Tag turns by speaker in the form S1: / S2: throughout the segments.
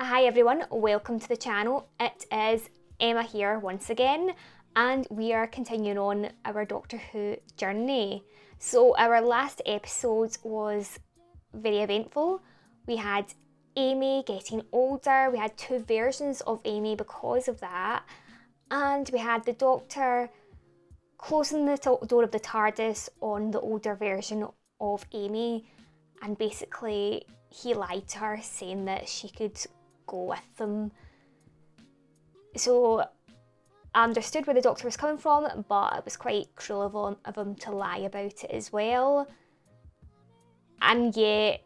S1: Hi everyone, welcome to the channel. It is Emma here once again, and we are continuing on our Doctor Who journey. So our last episode was very eventful. We had Amy getting older, we had two versions of Amy because of that, and we had the Doctor closing the door of the Tardis on the older version of Amy, and basically he lied to her saying that she could go with them. So I understood where the Doctor was coming from, but it was quite cruel of him to lie about it as well. And yet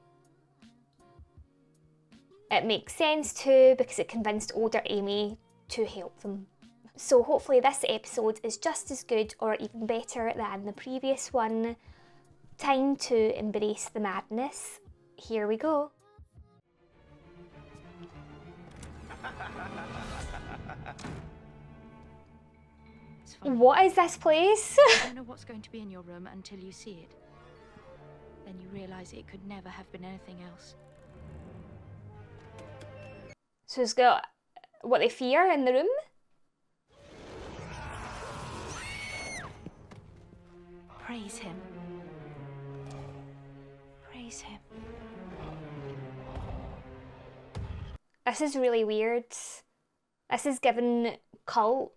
S1: it makes sense too, because it convinced older Amy to help them. So hopefully this episode is just as good or even better than the previous one. Time to embrace the madness. Here we go. What is this place?
S2: I don't know what's going to be in your room until you see it. Then you realise it could never have been anything else.
S1: So it's got what they fear in the room?
S2: Praise him. Praise him.
S1: This is really weird. This is given cult.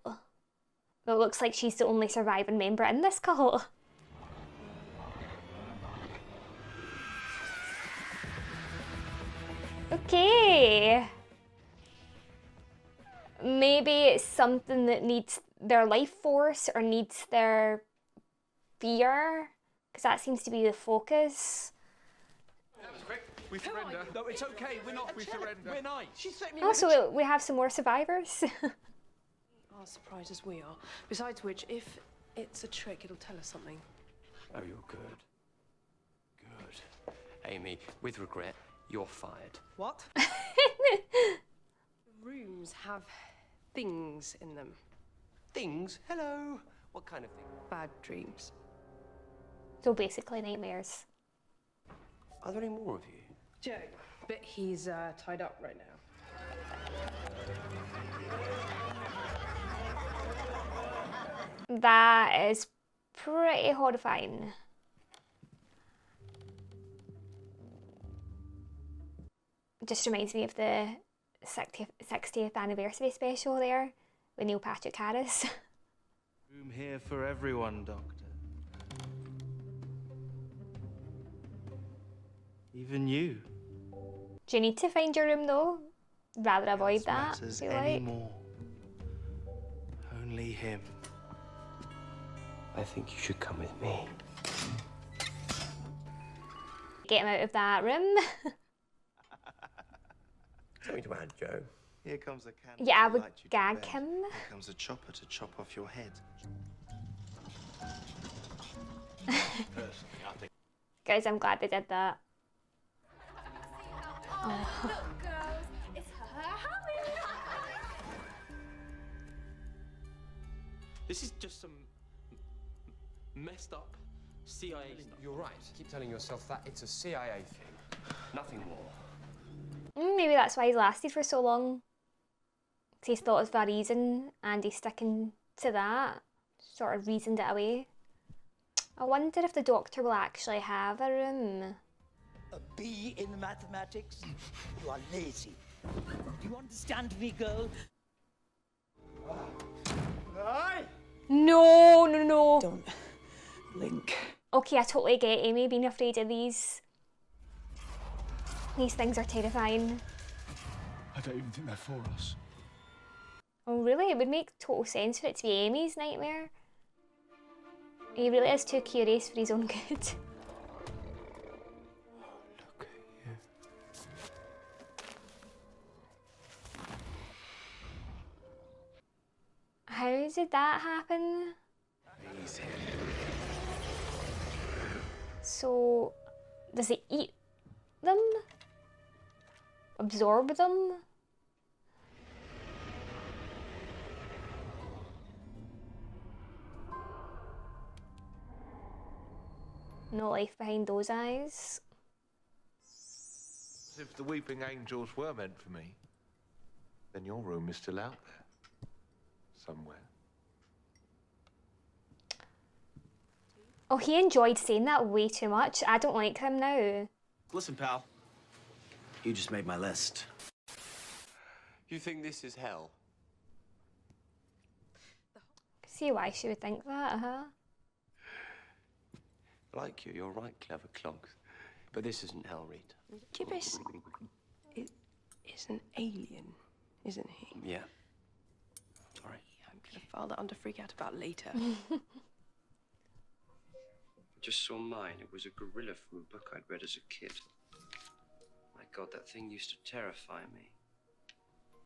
S1: It looks like she's the only surviving member in this cult. Okay. Maybe it's something that needs their life force or needs their fear, because that seems to be the focus.
S3: That was quick. We surrender. No, it's okay. We're not. We surrender. We're nice.
S1: Oh, so we have some more survivors.
S4: As surprised as we are. Besides which, if it's a trick, it'll tell us something.
S5: Oh, you're good. Good. Amy, with regret, you're fired.
S4: What? Rooms have things in them.
S5: Things? Hello. What kind of thing?
S4: Bad dreams.
S1: So basically nightmares.
S5: Are there any more of you?
S4: Joe. But he's tied up right now.
S1: That is pretty horrifying. Just reminds me of the 60th anniversary special there with Neil Patrick Harris.
S6: Room here for everyone, Doctor. Even you.
S1: Do you need to find your room though? Rather avoid that, I
S6: Matters
S1: feel like.
S6: anymore. Only him.
S5: I think you should come with me.
S1: Get him out of that room.
S5: Something to add, Joe.
S6: Here comes a candle.
S1: Yeah, I
S6: to
S1: would
S6: light you to
S1: gag
S6: bed.
S1: him.
S6: Here comes a chopper to chop off your head.
S3: Personally, I think.
S1: Guys, I'm glad they did that. Oh.
S5: This is just some messed up CIA stuff. You're right. Keep telling yourself that it's a CIA thing. Nothing more.
S1: Maybe that's why he's lasted for so long. 'Cause he's thought of a reason and he's sticking to that. Sort of reasoned it away. I wonder if the Doctor will actually have a room.
S7: A B in mathematics? You are lazy. Do you understand me, girl?
S1: No, no, no.
S7: Don't blink.
S1: Okay, I totally get Amy being afraid of these. These things are terrifying.
S3: I don't even think they're for us.
S1: Oh really? It would make total sense for it to be Amy's nightmare. He really is too curious for his own good.
S5: Look at you.
S1: How did that happen?
S5: Easy.
S1: So, does he eat them? Absorb them? No life behind those eyes.
S3: As if the weeping angels were meant for me. Then your room is still out there. Somewhere.
S1: Oh, he enjoyed saying that way too much. I don't like him now.
S8: Listen, pal. You just made my list.
S5: You think this is hell?
S1: See why she would think that,
S5: Like you, you're right, clever clogs. But this isn't hell, Rita.
S4: Gibbous is an alien, isn't he?
S5: Yeah. Sorry.
S4: I'm gonna file that under freak out about later.
S5: I just saw mine. It was a gorilla from a book I'd read as a kid. My God, that thing used to terrify me.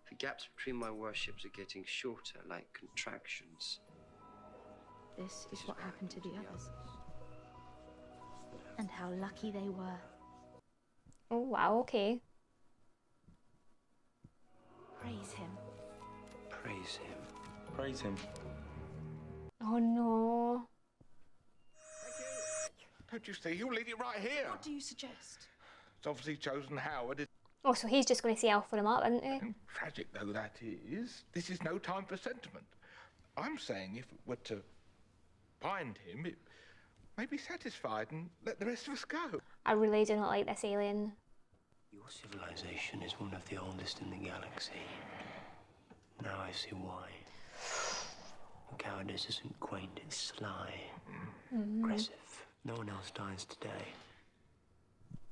S5: The gaps between my worships are getting shorter, like contractions.
S2: This is what happened to the others. And how lucky they were.
S1: Oh, wow, okay.
S2: Praise him.
S5: Praise him.
S6: Praise him.
S1: Oh, no.
S3: Don't you see? He'll lead it right here.
S4: What do you suggest?
S3: It's obviously chosen Howard.
S1: Oh, so he's just going to say I'll phone him up, isn't he?
S3: Tragic though that is, this is no time for sentiment. I'm saying if it were to find him, it may be satisfied and let the rest of us go.
S1: I really do not like this alien.
S5: Your civilization is one of the oldest in the galaxy. Now I see why. Your cowardice isn't quaint, it's sly, aggressive. No one else dies today.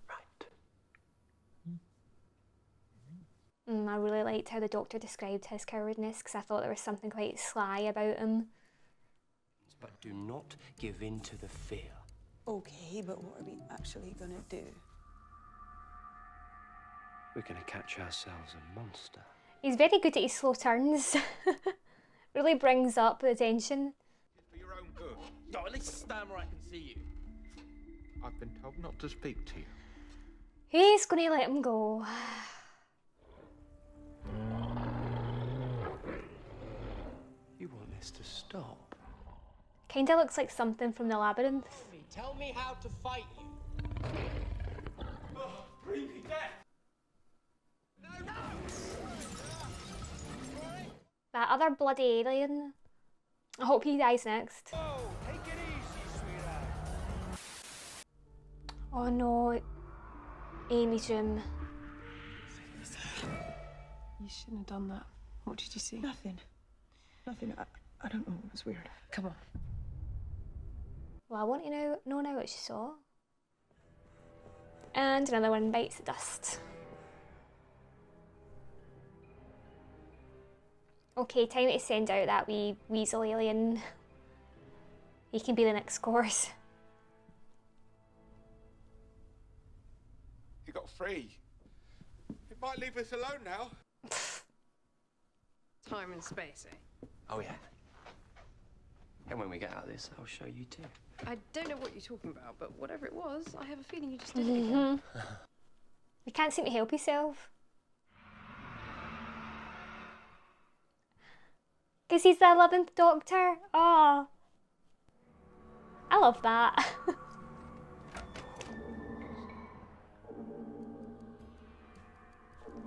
S5: Right.
S1: I really liked how the doctor described his cowardness because I thought there was something quite sly about him.
S5: But do not give in to the fear.
S9: Okay, but what are we actually gonna do?
S5: We're gonna catch ourselves a monster.
S1: He's very good at his slow turns. Really brings up the tension.
S3: For your own good.
S8: No, at least stand where I can see you.
S3: I've been told not to speak to you.
S1: He's going to let him go.
S5: You want this to stop?
S1: Kinda looks like something from the labyrinth.
S8: Tell me how to fight you. Creepy death.
S1: That other bloody alien. I hope he dies next.
S3: Oh, take it easy, sweetheart.
S1: Oh no. Amy's room.
S4: You shouldn't have done that. What did you see?
S9: Nothing. Nothing. I don't know. It was weird.
S4: Come on.
S1: Well, I want to know now what she saw. And another one bites the dust. Okay, time to send out that wee weasel alien. He can be the next course.
S3: You got free. It might leave us alone now.
S4: Time and space, eh?
S5: Oh, yeah. And when we get out of this, I'll show you too.
S4: I don't know what you're talking about, but whatever it was, I have a feeling you just did it again.
S1: You can't seem to help yourself. Because he's the 11th Doctor. Oh, I love that.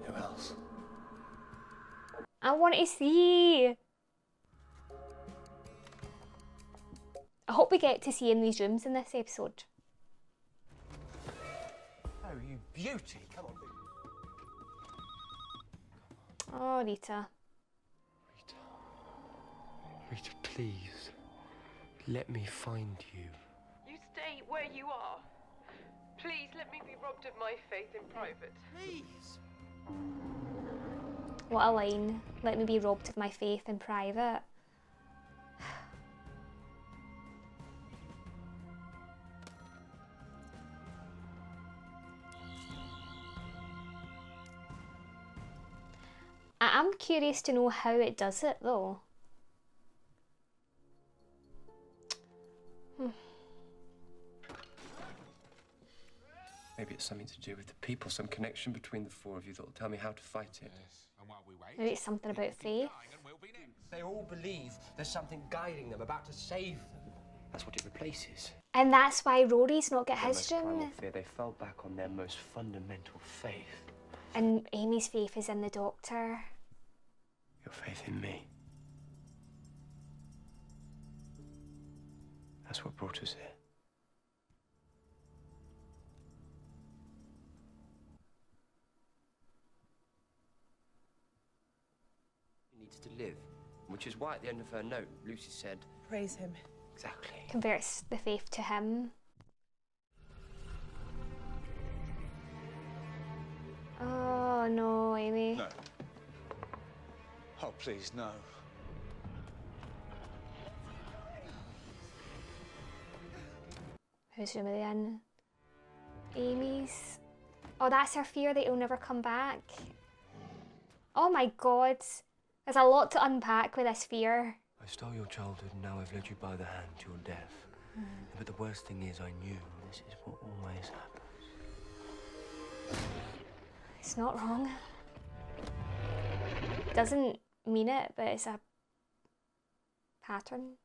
S5: Who else?
S1: I want to see. I hope we get to see in these rooms in this episode.
S5: Oh, you beauty. Come on.
S1: Oh, Rita.
S5: Rita, please. Let me find you.
S4: You stay where you are. Please let me be robbed of my faith in private.
S8: Please.
S1: What a line. Let me be robbed of my faith in private. I'm curious to know how it does it though.
S5: Maybe it's something to do with the people, some connection between the four of you that will tell me how to fight it.
S3: Yes, and while we wait...
S1: Maybe it's something about faith.
S3: We'll be next.
S5: They all believe there's something guiding them, about to save them. That's what it replaces.
S1: And that's why Rory's not got
S5: Their
S1: his
S5: most primal
S1: room.
S5: fear, they fell back on their most fundamental faith.
S1: And Amy's faith is in the Doctor.
S5: Your faith in me. That's what brought us here. She needs to live, which is why at the end of her note, Lucy said,
S9: Praise him.
S5: exactly.
S1: Converts the faith to him. Oh no, Amy.
S8: No. Oh, please, no.
S1: Whose room are they in? Amy's. Oh, that's her fear that he'll never come back. Oh my god. There's a lot to unpack with this fear.
S5: I stole your childhood and now I've led you by the hand to your death. But the worst thing is I knew this is what always happens.
S1: It's not wrong. Doesn't mean it, but it's a pattern.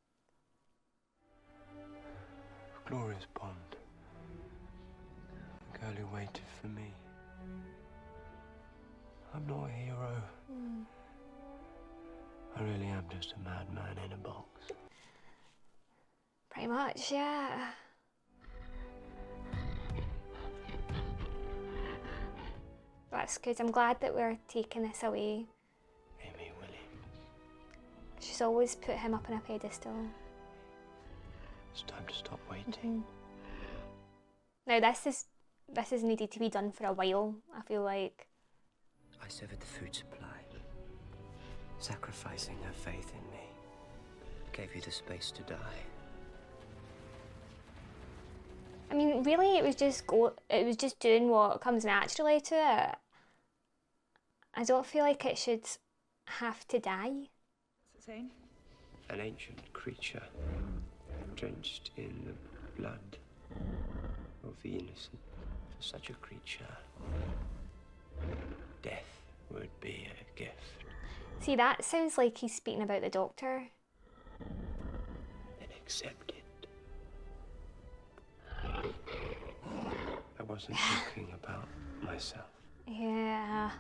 S5: Glorious Bond. The girl who waited for me. I'm not a hero. I really am just a madman in a box.
S1: Pretty much, yeah. That's good. I'm glad that we're taking this away.
S5: Amy, Willie.
S1: She's always put him up on a pedestal.
S5: It's time to stop waiting.
S1: Now this is needed to be done for a while, I feel like.
S5: I severed the food supply, sacrificing her faith in me. Gave you the space to die.
S1: I mean, really, it was just doing what comes naturally to it. I don't feel like it should have to die.
S9: What's it saying?
S5: An ancient creature, drenched in the blood of the innocent. For such a creature, death would be a gift.
S1: See, that sounds like he's speaking about the Doctor.
S5: Then accept it. I wasn't thinking about myself.
S1: Yeah.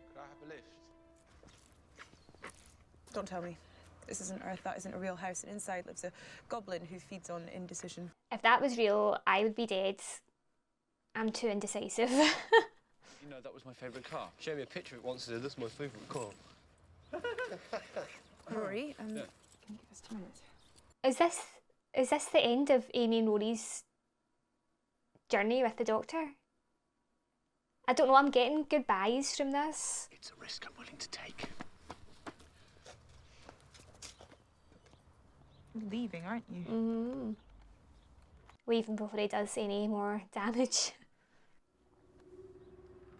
S3: Could I have a lift?
S9: Don't tell me. This isn't Earth, that isn't a real house, and inside lives a goblin who feeds on indecision.
S1: If that was real, I would be dead. I'm too indecisive.
S10: You know, that was my favourite car. Show me a picture of it once and said, that's my favourite car.
S9: Rory,
S10: Yeah.
S9: can you give us 2 minutes?
S1: Is this the end of Amy and Rory's journey with the Doctor? I don't know, I'm getting goodbyes from this.
S5: It's a risk I'm willing to take.
S9: You're leaving, aren't you?
S1: Mm-hmm. Leaving before he does any more damage.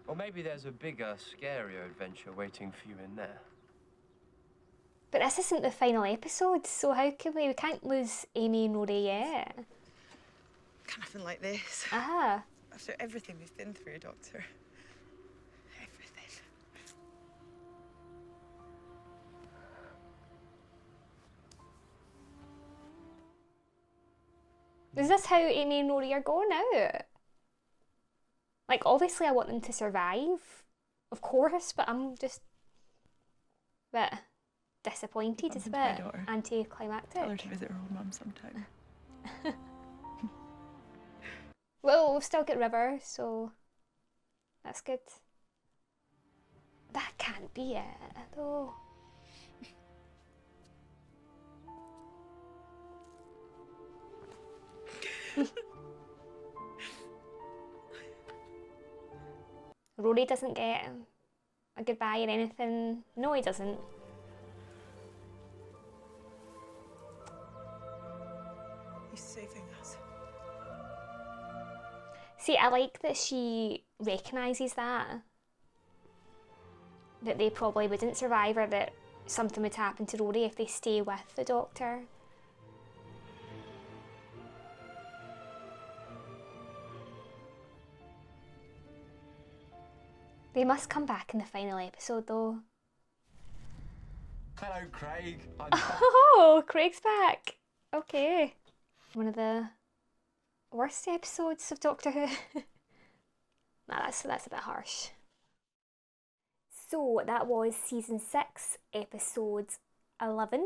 S5: Or maybe there's a bigger, scarier adventure waiting for you in there.
S1: But this isn't the final episode, so how can we can't lose Amy and Rory yet.
S9: Can't happen like this.
S1: Ah.
S9: After everything we've been through, Doctor. Everything.
S1: Is this how Amy and Rory are going out? Like, obviously I want them to survive, of course, but I'm just a bit disappointed. It's a
S9: What happened
S1: bit
S9: to my daughter?
S1: anticlimactic.
S9: Tell her to visit her old mum sometime.
S1: Well, we've still got River, so that's good. That can't be it, though. Rory doesn't get a goodbye or anything. No, he doesn't.
S9: He's saving us.
S1: See, I like that she recognises that they probably wouldn't survive, or that something would happen to Rory if they stay with the Doctor. They must come back in the final episode, though.
S8: Hello, Craig.
S1: Oh, Craig's back. Okay. One of the worst episodes of Doctor Who. Nah, that's a bit harsh. So that was season 6, episode 11.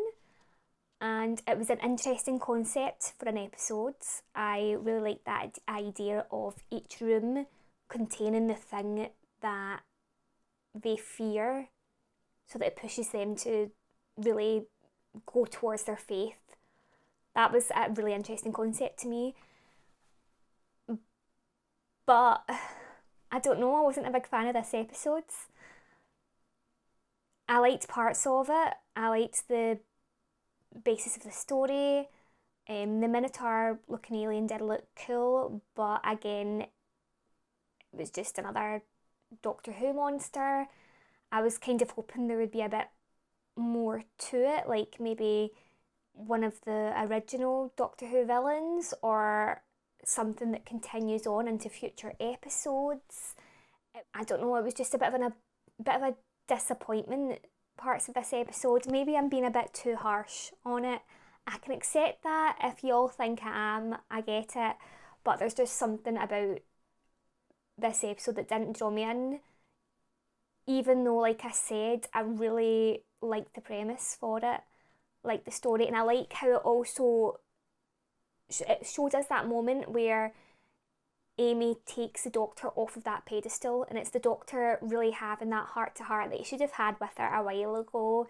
S1: And it was an interesting concept for an episode. I really liked that idea of each room containing the thing that they fear, so that it pushes them to really go towards their faith. That was a really interesting concept to me. But I don't know, I wasn't a big fan of this episode. I liked parts of it. I liked the basis of the story. The Minotaur looking alien did look cool, but again, it was just another Doctor Who monster. I was kind of hoping there would be a bit more to it, like maybe one of the original Doctor Who villains, or something that continues on into future episodes. I don't know, it was just a bit of a disappointment, parts of this episode. Maybe I'm being a bit too harsh on it. I can accept that. If you all think I am, I get it. But there's just something about this episode that didn't draw me in. Even though, like I said, I really liked the premise for it, like the story, and I like how it also it showed us that moment where Amy takes the Doctor off of that pedestal, and it's the Doctor really having that heart-to-heart that he should have had with her a while ago.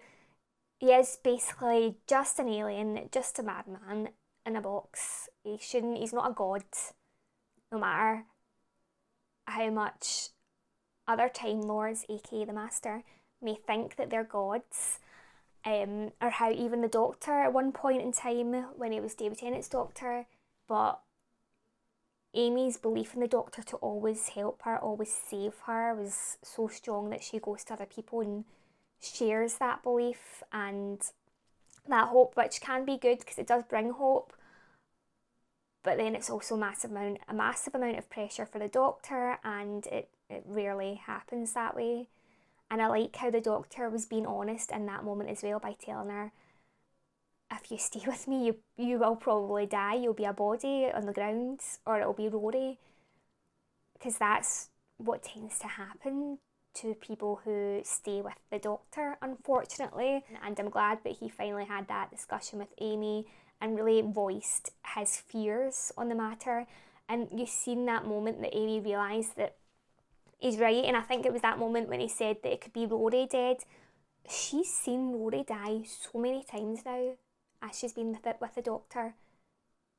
S1: He is basically just an alien, just a madman in a box. He's not a god, no matter how much other Time Lords, aka the Master, may think that they're gods. Or how even the Doctor at one point in time, when he was David Tennant's Doctor, but Amy's belief in the Doctor to always help her, always save her, was so strong that she goes to other people and shares that belief and that hope, which can be good because it does bring hope. But then it's also a massive amount of pressure for the Doctor, and it rarely happens that way. And I like how the Doctor was being honest in that moment as well by telling her, if you stay with me, you will probably die. You'll be a body on the ground, or it'll be Rory. Because that's what tends to happen to people who stay with the Doctor, unfortunately. And I'm glad that he finally had that discussion with Amy and really voiced his fears on the matter. And you've seen that moment that Amy realised that he's right, and I think it was that moment when he said that it could be Rory dead. She's seen Rory die so many times now as she's been with the Doctor.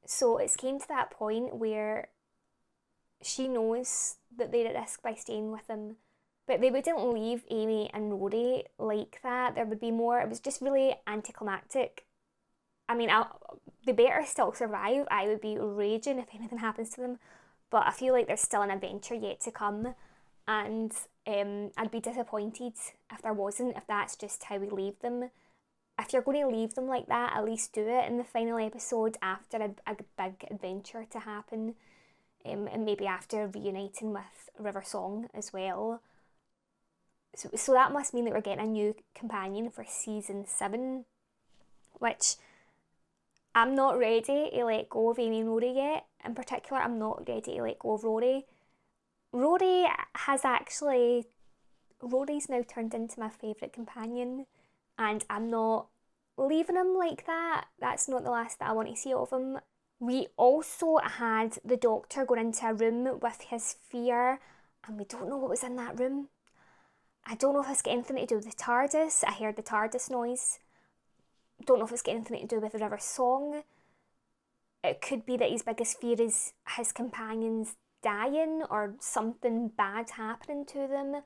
S1: So it's came to that point where she knows that they're at risk by staying with him. But they wouldn't leave Amy and Rory like that. There would be more. It was just really anticlimactic. I mean, they better still survive. I would be raging if anything happens to them. But I feel like there's still an adventure yet to come. And I'd be disappointed if there wasn't, if that's just how we leave them. If you're going to leave them like that, at least do it in the final episode after a big adventure to happen. And maybe after reuniting with River Song as well. So that must mean that we're getting a new companion for season 7, which I'm not ready to let go of Amy and Rory yet. In particular, I'm not ready to let go of Rory. Rory's now turned into my favourite companion, and I'm not leaving him like that. That's not the last that I want to see of him. We also had the Doctor going into a room with his fear, and we don't know what was in that room. I don't know if it's got anything to do with the TARDIS. I heard the TARDIS noise. Don't know if it's got anything to do with the River Song. It could be that his biggest fear is his companions dying or something bad happening to them.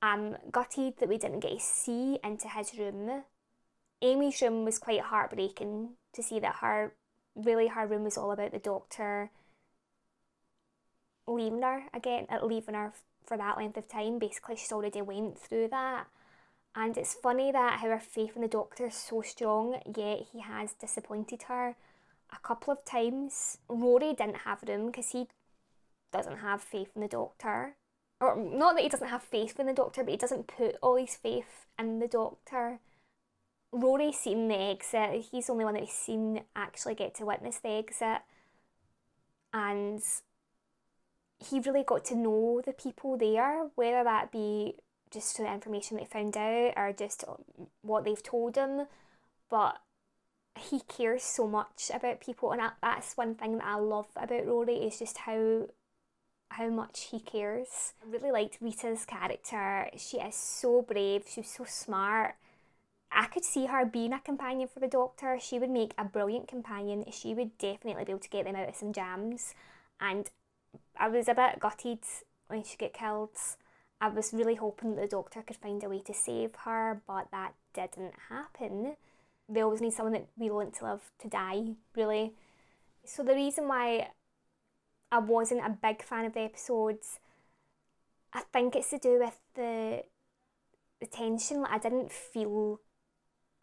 S1: I'm gutted that we didn't get to see into his room. Amy's room was quite heartbreaking to see that her room was all about the Doctor leaving her for that length of time. Basically, she's already went through that. And it's funny that how her faith in the Doctor is so strong, yet he has disappointed her a couple of times. Rory didn't have a room because he doesn't have faith in the Doctor. Or not that he doesn't have faith in the Doctor, but he doesn't put all his faith in the Doctor. Rory's seen the exit. He's the only one that he's seen actually get to witness the exit. And he really got to know the people there, whether that be just through the information they found out or just what they've told him, but he cares so much about people, and that's one thing that I love about Rory, is just how much he cares. I really liked Rita's character. She is so brave, she's so smart. I could see her being a companion for the Doctor. She would make a brilliant companion. She would definitely be able to get them out of some jams. And I was a bit gutted when she got killed. I was really hoping that the Doctor could find a way to save her, but that didn't happen. They always need someone that we want to live to die, really. So the reason why I wasn't a big fan of the episodes, I think it's to do with the tension. Like, I didn't feel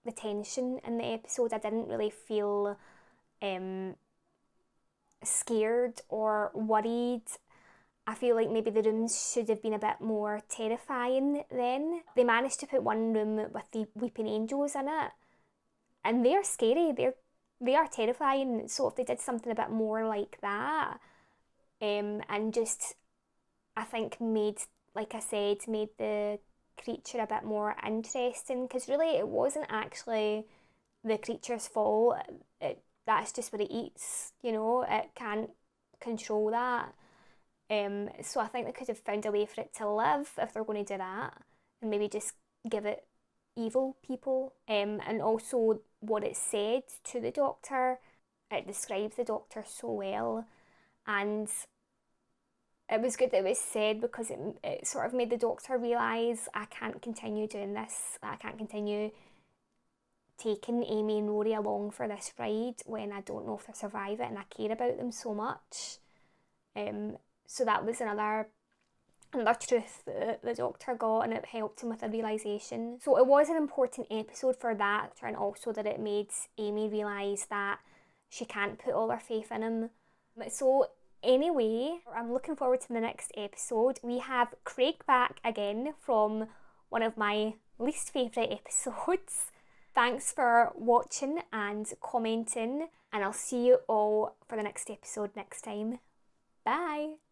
S1: the tension in the episode. I didn't really feel scared or worried. I feel like maybe the rooms should have been a bit more terrifying then. They managed to put one room with the weeping angels in it, and they're scary. They are terrifying. So if they did something a bit more like that, and just, I think made the creature a bit more interesting, because really it wasn't actually the creature's fault. That's just what it eats, you know, it can't control that. So I think they could have found a way for it to live if they're going to do that, and maybe just give it evil people. And also what it said to the Doctor, it describes the Doctor so well, and it was good that it was said, because it sort of made the Doctor realise, I can't continue doing this, I can't continue taking Amy and Rory along for this ride when I don't know if they'll survive it and I care about them so much. So that was another truth that the Doctor got, and it helped him with a realisation. So it was an important episode for that, and also that it made Amy realise that she can't put all her faith in him. So anyway, I'm looking forward to the next episode. We have Craig back again from one of my least favourite episodes. Thanks for watching and commenting, and I'll see you all for the next episode next time. Bye!